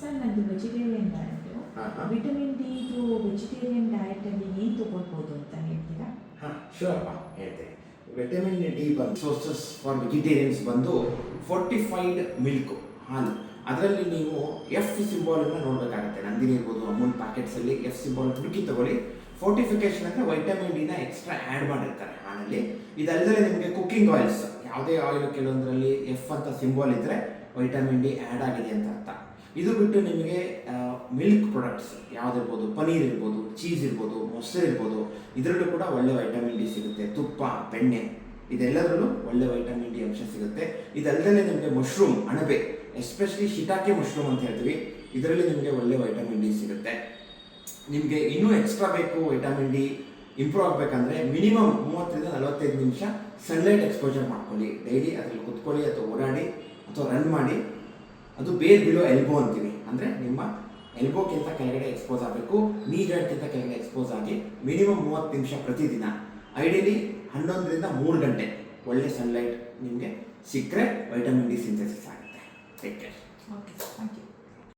Sir ನಂದು vegetarian diet. Vitamin D ಇದು vegetarian ಡಯಟಲ್ಲಿ ಏನು ತೊಗೊಳ್ಬೋದು ಅಂತ ಹೇಳ್ತೀರಾ? ಶೂರಪ್ಪ ಹೇಳ್ತೇನೆ. ವಿಟಮಿನ್ ಡಿ ಬಂದು ಸೋರ್ಸಸ್ ಫಾರ್ ವೆಜಿಟೇರಿಯನ್ಸ್ ಬಂದು ಫೋರ್ಟಿಫೈಡ್ ಮಿಲ್ಕು, ಹಾಲು. ಅದರಲ್ಲಿ ನೀವು ಎಫ್ ಸಿಂಬಾಲನ್ನು ನೋಡಬೇಕಾಗುತ್ತೆ. ನಂದಿನಿ ಇರ್ಬೋದು, ಅಮೂಲ್ ಪ್ಯಾಕೆಟ್ಸಲ್ಲಿ ಎಫ್ ಸಿಂಬಾಲ್ ಹುಡುಕಿ ತಗೊಳ್ಳಿ. ಫೋರ್ಟಿಫಿಕೇಶನ್ ಅಂದರೆ ವೈಟಮಿನ್ ಡಿನ ಎಕ್ಸ್ಟ್ರಾ ಆ್ಯಡ್ ಮಾಡಿರ್ತಾರೆ ಹಾಲಲ್ಲಿ. ಇದಲ್ಲದೆ ನಿಮಗೆ ಕುಕ್ಕಿಂಗ್ ಆಯಿಲ್ಸ್, ಯಾವುದೇ ಆಯಿಲ್ ಕೆಲವೊಂದರಲ್ಲಿ ಎಫ್ ಅಂತ ಸಿಂಬಾಲ್ ಇದ್ದರೆ ವೈಟಮಿನ್ ಡಿ ಆ್ಯಡ್ ಆಗಿದೆ ಅಂತ ಅರ್ಥ. ಇದು ಬಿಟ್ಟು ನಿಮಗೆ ಮಿಲ್ಕ್ ಪ್ರಾಡಕ್ಟ್ಸ್ ಯಾವುದಿರ್ಬೋದು, ಪನೀರ್ ಇರ್ಬೋದು, ಚೀಸ್ ಇರ್ಬೋದು, ಮೊಸರು ಇರ್ಬೋದು, ಇದರಲ್ಲೂ ಕೂಡ ಒಳ್ಳೆ ವೈಟಮಿನ್ ಡಿ ಸಿಗುತ್ತೆ. ತುಪ್ಪ, ಬೆಣ್ಣೆ, ಇದೆಲ್ಲದರಲ್ಲೂ ಒಳ್ಳೆ ವೈಟಮಿನ್ ಡಿ ಅಂಶ ಸಿಗುತ್ತೆ. ಇದಲ್ಲದೆ ನಿಮಗೆ ಮಶ್ರೂಮ್, ಅಣಬೆ, ಎಸ್ಪೆಷಲಿ ಶಿಟಾಕೆ ಮಶ್ರೂಮ್ ಅಂತ ಹೇಳ್ತೀವಿ, ಇದರಲ್ಲಿ ನಿಮಗೆ ಒಳ್ಳೆ ವೈಟಮಿನ್ ಡಿ ಸಿಗುತ್ತೆ. ನಿಮಗೆ ಇನ್ನೂ ಎಕ್ಸ್ಟ್ರಾ ಬೇಕು ವೈಟಮಿನ್ ಡಿ ಇಂಪ್ರೂವ್ ಆಗಬೇಕಂದ್ರೆ ಮಿನಿಮಮ್ 30 ರಿಂದ 45 ನಿಮಿಷ ಸನ್ಲೈಟ್ ಎಕ್ಸ್ಪೋಜರ್ ಮಾಡ್ಕೊಳ್ಳಿ. ಡೈಲಿ ಅದರಲ್ಲಿ ಕುತ್ಕೊಳ್ಳಿ ಅಥವಾ ಓಡಾಡಿ ಅಥವಾ ರನ್ ಮಾಡಿ. ಅದು ಬೇರ್ ಬಿಲೋ ಎಲ್ಬೋ ಅಂತೀವಿ, ಅಂದರೆ ನಿಮ್ಮ ಎಲ್ಬೋಕ್ಕಿಂತ ಕೆಳಗಡೆ ಎಕ್ಸ್ಪೋಸ್ ಆಗಬೇಕು, ನೀ ಜಾಯಿಂಟ್ಗಿಂತ ಕೆಳಗಡೆ ಎಕ್ಸ್ಪೋಸ್ ಆಗಿ ಮಿನಿಮಮ್ 30 ನಿಮಿಷ ಪ್ರತಿದಿನ. ಐಡಿಯಲಿ 11 ರಿಂದ 3 ಗಂಟೆ ಒಳ್ಳೆ ಸನ್ಲೈಟ್ ನಿಮಗೆ ಸಿಕ್ಕರೆ ವೈಟಮಿನ್ ಡಿ ಸಿಂಥೆಸಿಸ್ ಆಗುತ್ತೆ. Take care. Okay, thank you.